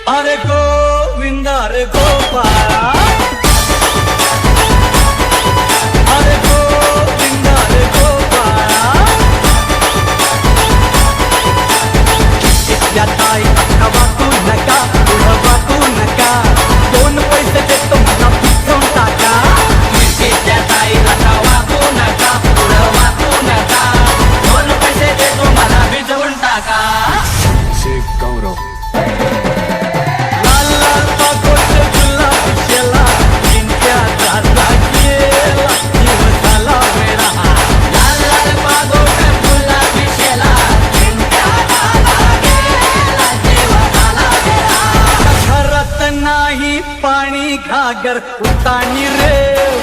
अरे गोविंदा रे गोपाळा, अरे गोविंदा रे गोपाळा, इथल्या ताईला वाकू नका, पुढं वाकू नका, दोन पैसे देतो मला भिजवून टाका. इथल्या ताईला वाकू नका, पुढं वाकू नका, दोन पैसे देतो मला भिजवून टाका. शेख गौरव नाही पाणी घागर उतानी रे.